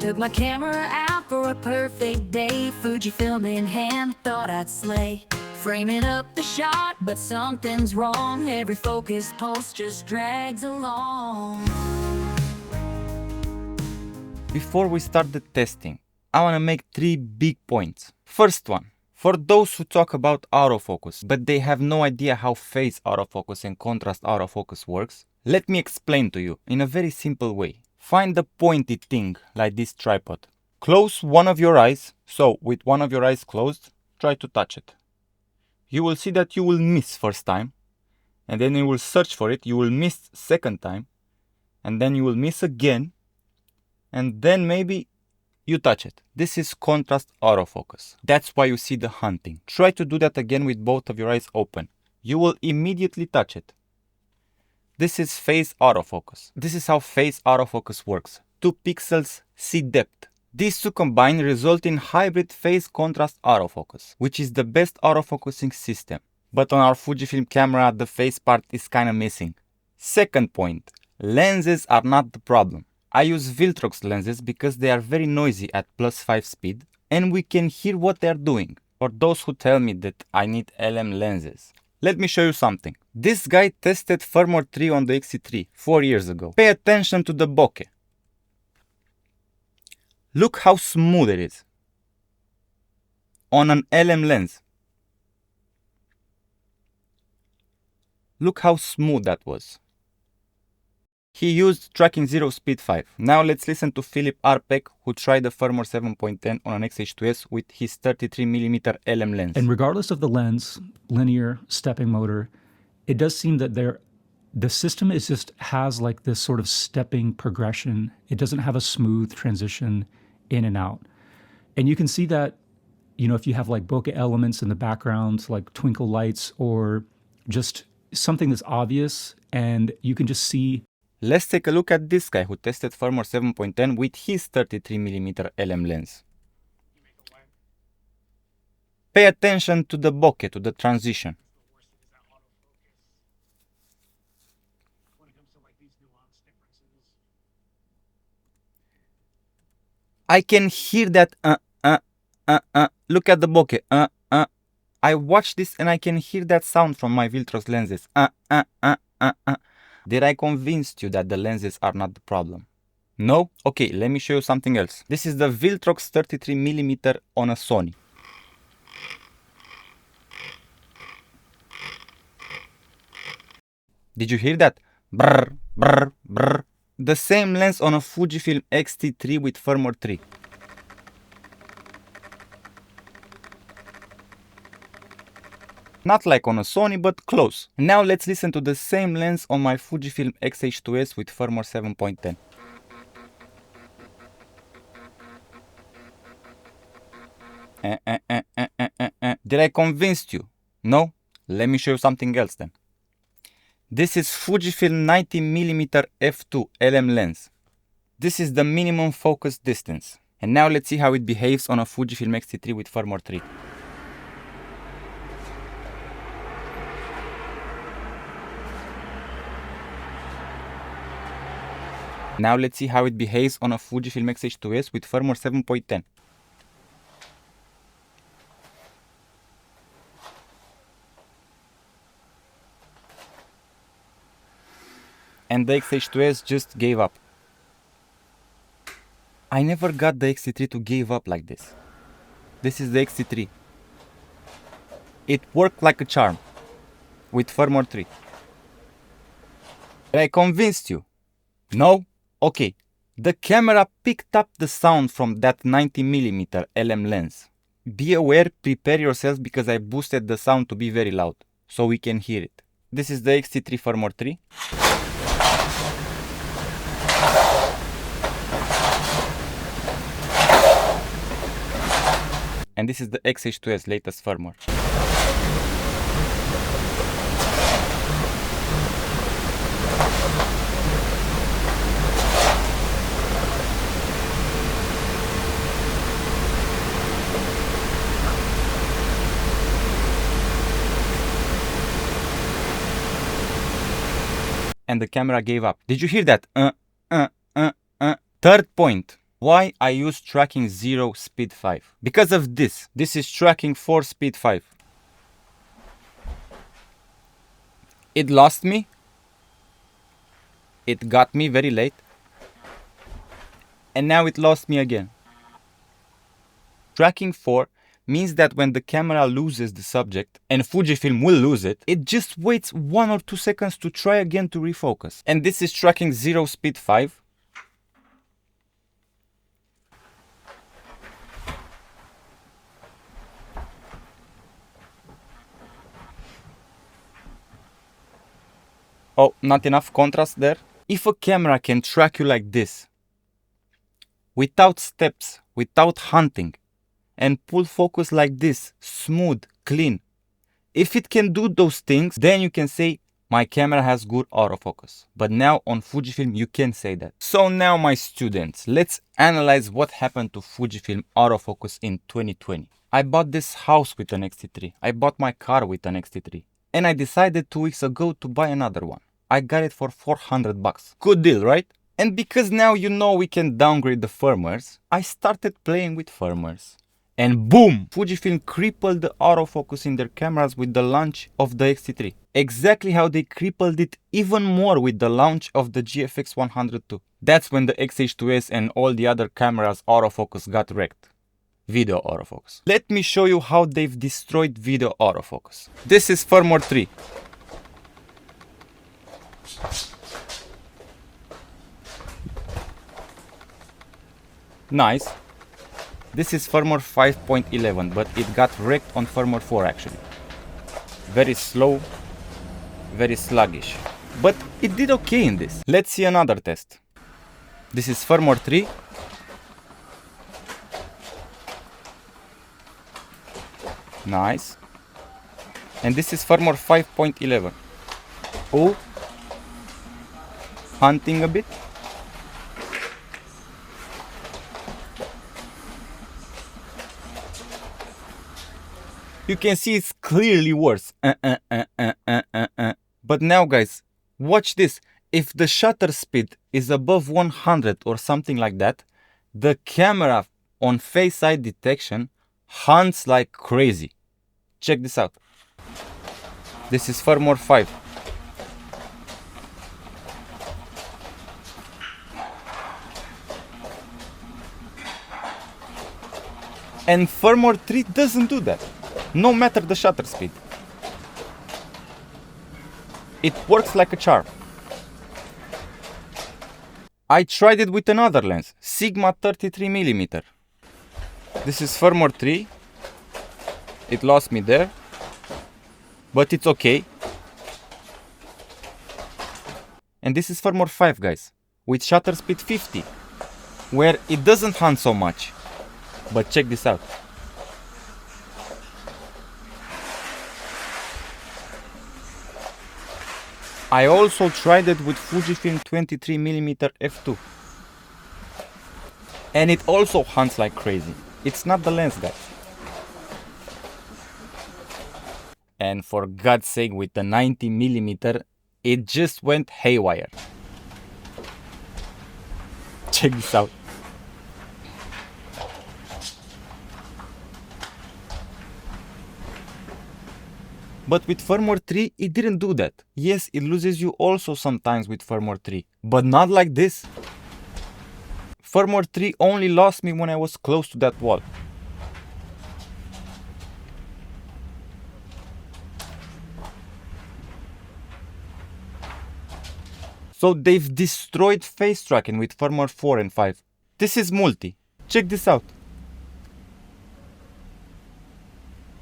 Took my camera out for a perfect day, Fujifilm in hand, thought I'd slay. Framing up the shot, but something's wrong. Every focus pulse just drags along. Before we start the testing, I want to make 3 big points. First one, for those who talk about autofocus, but they have no idea how phase autofocus and contrast autofocus works, let me explain to you in a very simple way. Find the pointy thing like this tripod. Close one of your eyes, so with one of your eyes closed, try to touch it. You will see that you will miss first time, and then you will search for it, you will miss second time, and then you will miss again, and then maybe you touch it. This is contrast autofocus. That's why you see the hunting. Try to do that again with both of your eyes open. You will immediately touch it. This is phase autofocus. This is how phase autofocus works. 2 pixels see depth. These two combined result in hybrid phase contrast autofocus, which is the best autofocusing system. But on our Fujifilm camera, the phase part is kinda missing. Second point, lenses are not the problem. I use Viltrox lenses because they are very noisy at +5 speed and we can hear what they are doing. For those who tell me that I need LM lenses, let me show you something. This guy tested firmware 3 on the XT3 4 years ago. Pay attention to the bokeh. Look how smooth it is on an LM lens. Look how smooth that was. He used tracking 0 speed 5. Now let's listen to Philip Arpek, who tried the firmware 7.10 on an XH2S with his 33mm LM lens. And regardless of the lens, linear, stepping motor, it does seem that the system has like this sort of stepping progression. It doesn't have a smooth transition in and out. And you can see that, you know, if you have like bokeh elements in the background, like twinkle lights or just something that's obvious, and you can just see. Let's take a look at this guy who tested firmware 7.10 with his 33mm LM lens. Pay attention to the bokeh, to the transition. I can hear that look at the bokeh, I watch this and I can hear that sound from my Viltrox lenses, Did I convince you that the lenses are not the problem? No? Okay, let me show you something else. This is the Viltrox 33mm on a Sony. Did you hear that? Brr, brr, brr. The same lens on a Fujifilm X-T3 with firmware 3. Not like on a Sony, but close. Now let's listen to the same lens on my Fujifilm XH2S with firmware 7.10. Did I convince you? No? Let me show you something else then. This is Fujifilm 90mm f2 LM lens. This is the minimum focus distance. And now let's see how it behaves on a Fujifilm X-T3 with firmware 3. Now let's see how it behaves on a Fujifilm XH2S with firmware 7.10. And the XH2S just gave up. I never got the XT3 to give up like this. This is the XT3. It worked like a charm with firmware 3. I convinced you. No? Okay. The camera picked up the sound from that 90mm LM lens. Be aware, prepare yourselves because I boosted the sound to be very loud so we can hear it. This is the X-T3 Firmware 3. And this is the XH2S latest firmware. And the camera gave up. Did you hear that? Third point. Why I use tracking 0 speed 5? Because of this. This is tracking 4 speed 5. It lost me. It got me very late. And now it lost me again. Tracking 4 means that when the camera loses the subject, and Fujifilm will lose it, it just waits 1 or 2 seconds to try again to refocus. And this is tracking 0 speed 5. Oh, not enough contrast there. If a camera can track you like this, without steps, without hunting, and pull focus like this, smooth, clean, if it can do those things, then you can say, my camera has good autofocus. But now on Fujifilm, you can't say that. So now my students, let's analyze what happened to Fujifilm autofocus in 2020. I bought this house with an X-T3. I bought my car with an X-T3. And I decided 2 weeks ago to buy another one. I got it for 400 bucks. Good deal, right? And because now you know we can downgrade the firmwares, I started playing with firmwares. And boom! Fujifilm crippled the autofocus in their cameras with the launch of the X-T3. Exactly how they crippled it even more with the launch of the GFX 102. That's when the XH2S and all the other cameras autofocus got wrecked. Video autofocus. Let me show you how they've destroyed video autofocus. This is firmware 3. Nice. This is firmware 5.11, but it got wrecked on firmware 4 actually. Very slow, very sluggish. But it did okay in this. Let's see another test. This is firmware 3. Nice. And this is firmware 5.11. Oh, hunting a bit. You can see it's clearly worse. But now guys, watch this. If the shutter speed is above 100 or something like that, the camera on face side detection hunts like crazy. Check this out. This is firmware 5. And firmware 3 doesn't do that, no matter the shutter speed. It works like a charm. I tried it with another lens, Sigma 33mm. This is firmware 3. It lost me there, but it's okay. And this is firmware 5, guys, with shutter speed 50, where it doesn't hunt so much. But check this out. I also tried it with Fujifilm 23mm f2. And it also hunts like crazy. It's not the lens, guys. And for God's sake, with the 90mm, it just went haywire. Check this out. But with firmware 3, it didn't do that. Yes, it loses you also sometimes with firmware 3, but not like this. Firmware 3 only lost me when I was close to that wall. So they've destroyed face tracking with firmware 4 and 5. This is multi. Check this out.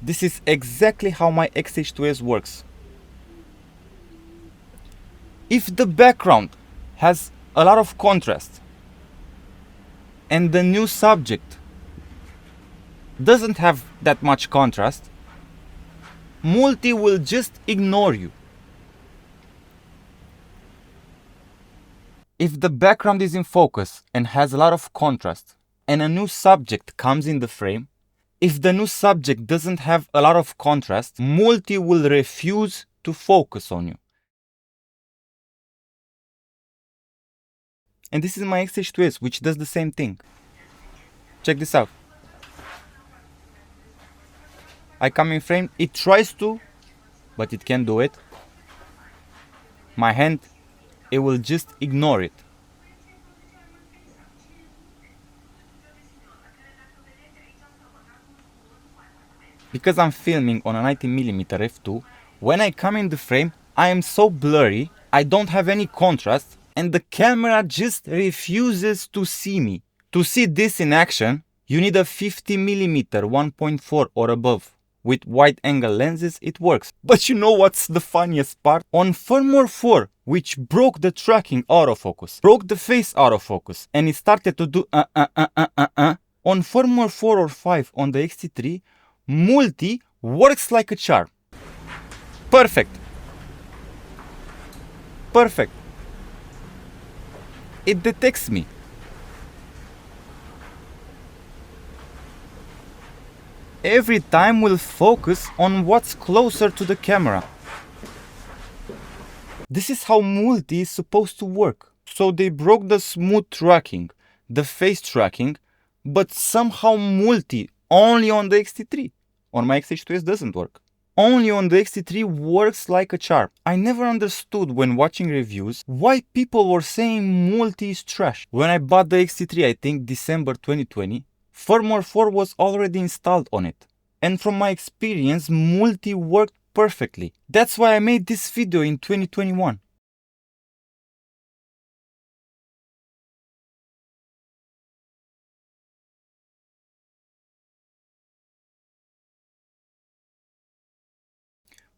This is exactly how my XH2S works. If the background has a lot of contrast and the new subject doesn't have that much contrast, multi will just ignore you. If the background is in focus and has a lot of contrast and a new subject comes in the frame, if the new subject doesn't have a lot of contrast, multi will refuse to focus on you. And this is my XH2S, which does the same thing. Check this out. I come in frame, it tries to, but it can't do it. My hand, it will just ignore it. Because I'm filming on a 90mm f2, when I come in the frame, I am so blurry, I don't have any contrast, and the camera just refuses to see me. To see this in action, you need a 50mm 1.4 or above. With wide angle lenses, it works. But you know what's the funniest part? On firmware 4, which broke the tracking autofocus, broke the face autofocus, and it started to do on firmware 4 or 5 on the X-T3, multi works like a charm. Perfect. Perfect. It detects me. Every time we'll focus on what's closer to the camera. This is how multi is supposed to work. So they broke the smooth tracking, the face tracking, but somehow multi only on the X-T3. On my XH2S doesn't work. Only on the X-T3 works like a charm. I never understood when watching reviews why people were saying multi is trash. When I bought the X-T3, I think December 2020, firmware 4 was already installed on it. And from my experience, multi worked perfectly. That's why I made this video in 2021.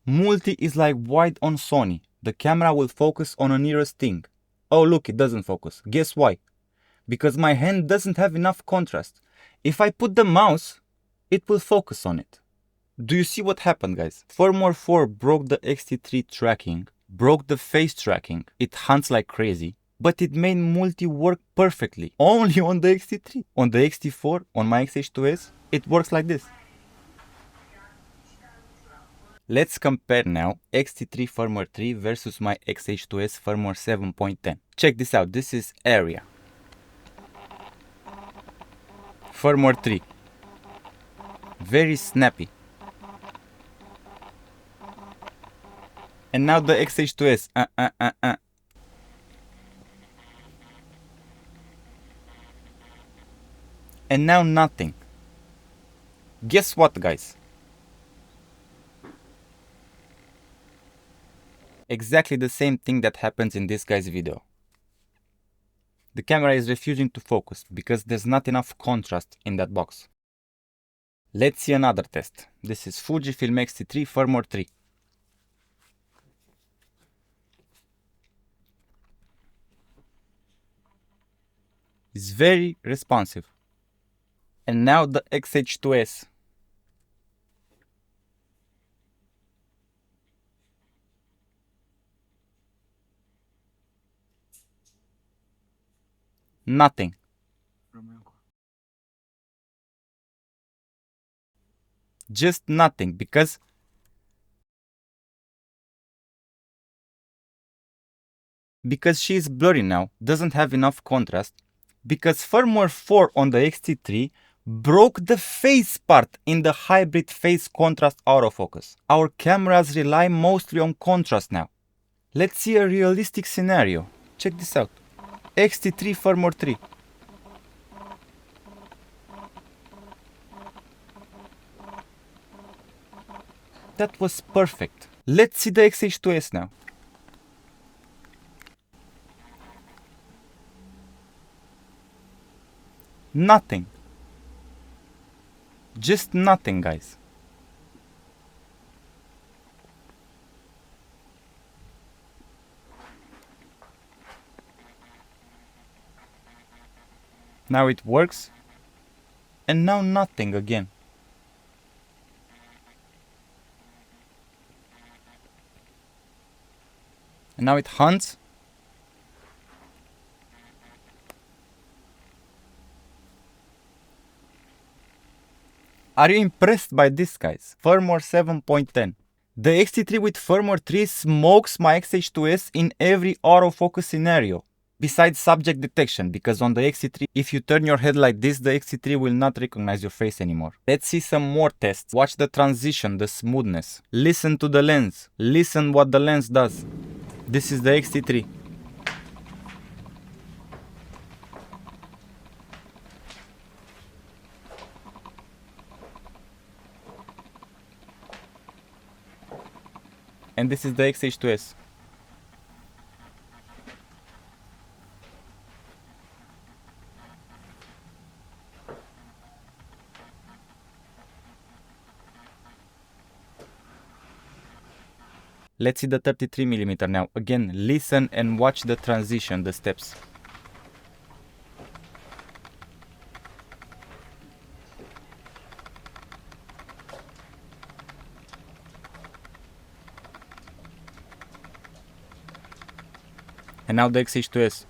Multi is like wide on Sony. The camera will focus on a nearest thing. Oh look, it doesn't focus. Guess why? Because my hand doesn't have enough contrast. If I put the mouse, it will focus on it. Do you see what happened, guys? Firmware 4 broke the X-T3 tracking, broke the face tracking. It hunts like crazy, but it made multi work perfectly. Only on the X-T3. On the X-T4, on my XH2S, it works like this. Let's compare now X-T3 Firmware 3 versus my XH2S Firmware 7.10. Check this out, this is area. Firmware 3. Very snappy. And now the XH2S. And now nothing. Guess what, guys? Exactly the same thing that happens in this guy's video. The camera is refusing to focus because there's not enough contrast in that box. Let's see another test. This is Fujifilm X-T3 Firmware 3. It's very responsive. And now the XH2S. Nothing. Just nothing, because she is blurry now, doesn't have enough contrast, because firmware 4 on the X-T3 broke the face part in the hybrid face contrast autofocus. Our cameras rely mostly on contrast now. Let's see a realistic scenario. Check this out. X-T3 Firmware 3. That was perfect. Let's see the XH2S now. Nothing. Just nothing, guys. Now it works, and now nothing again. And now it hunts. Are you impressed by this, guys? Firmware 7.10. The X-T3 with firmware 3 smokes my XH2S in every autofocus scenario. Besides subject detection, because on the X-T3, if you turn your head like this, the X-T3 will not recognize your face anymore. Let's see some more tests. Watch the transition, the smoothness. Listen to the lens. Listen what the lens does. This is the X-T3. And this is the XH2S. Let's see the 33mm now. Again, listen and watch the transition, the steps. And now the XH2S.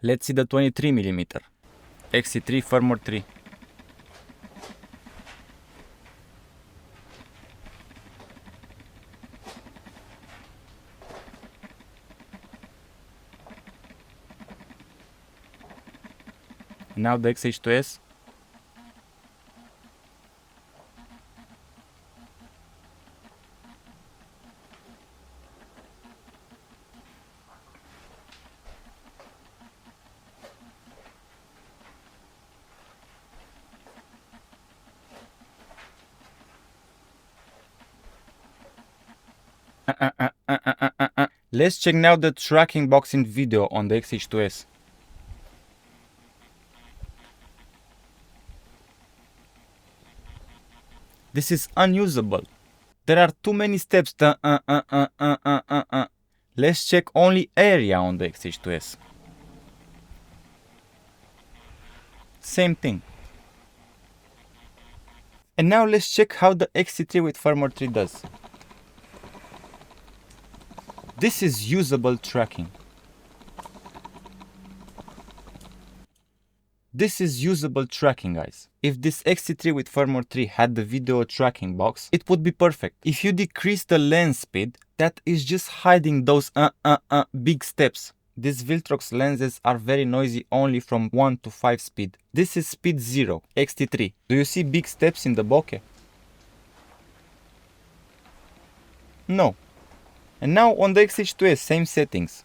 Let's see the 23mm. XT3 Firmware 3. Now the XH2S. Let's check now the tracking box in video on the XH2S. This is unusable. There are too many steps. Let's check only area on the XH2S. Same thing. And now let's check how the XT3 with Firmware 3 does. This is usable tracking. This is usable tracking, guys. If this XT3 with Firmware 3 had the video tracking box, it would be perfect. If you decrease the lens speed, that is just hiding those big steps. These Viltrox lenses are very noisy only from 1 to 5 speed. This is speed 0, XT3. Do you see big steps in the bokeh? No. And now on the XH2S, same settings.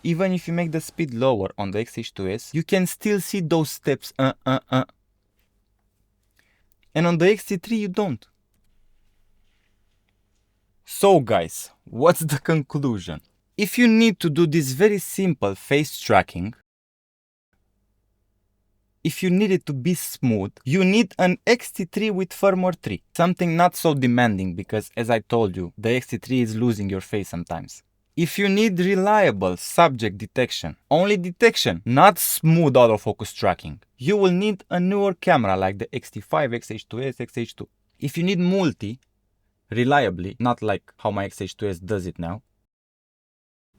Even if you make the speed lower on the XH2S, you can still see those steps. And on the XT3 you don't. So guys, what's the conclusion? If you need to do this very simple face tracking, if you need it to be smooth, you need an XT3 with Firmware 3. Something not so demanding because, as I told you, the XT3 is losing your face sometimes. If you need reliable subject detection, only detection, not smooth autofocus tracking, you will need a newer camera like the X-T5, XH2S, XH2. If you need multi, reliably, not like how my XH2S does it now,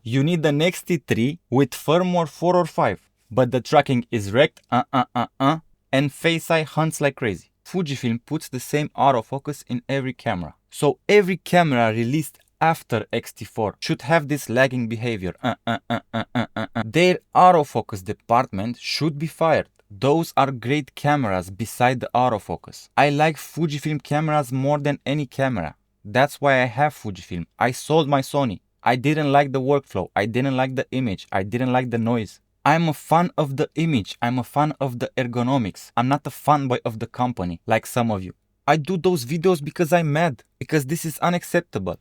you need an XT3 with firmware 4 or 5. But the tracking is wrecked, and Face Eye hunts like crazy. Fujifilm puts the same autofocus in every camera. So every camera released after X-T4 should have this lagging behavior. Their autofocus department should be fired. Those are great cameras beside the autofocus. I like Fujifilm cameras more than any camera. That's why I have Fujifilm. I sold my Sony. I didn't like the workflow. I didn't like the image. I didn't like the noise. I'm a fan of the image. I'm a fan of the ergonomics. I'm not a fanboy of the company, like some of you. I do those videos because I'm mad, because this is unacceptable.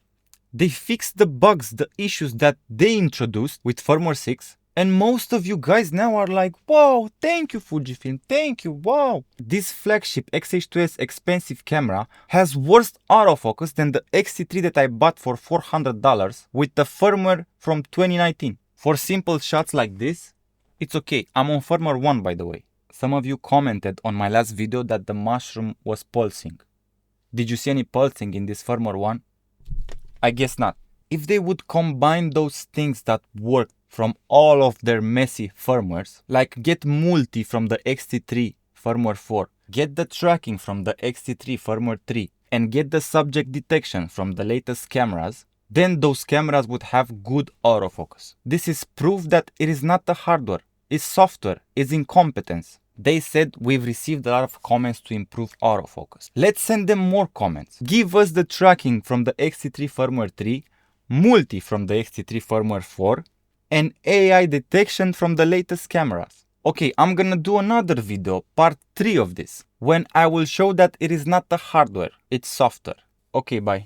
They fixed the bugs, the issues that they introduced with Firmware 6, and most of you guys now are like, wow, thank you Fujifilm, thank you, wow. This flagship XH2S expensive camera has worse autofocus than the X-T3 that I bought for $400 with the firmware from 2019. For simple shots like this, it's okay. I'm on firmware 1, by the way. Some of you commented on my last video that the mushroom was pulsing. Did you see any pulsing in this firmware 1? I guess not. If they would combine those things that work from all of their messy firmwares, like get multi from the X-T3 Firmware 4, get the tracking from the X-T3 Firmware 3, and get the subject detection from the latest cameras, then those cameras would have good autofocus. This is proof that it is not the hardware, it's software, it's incompetence. They said we've received a lot of comments to improve autofocus. Let's send them more comments. Give us the tracking from the X-T3 Firmware 3, multi from the X-T3 Firmware 4, and AI detection from the latest cameras. Okay, I'm gonna do another video, part 3 of this, when I will show that it is not the hardware, it's software. Okay, bye.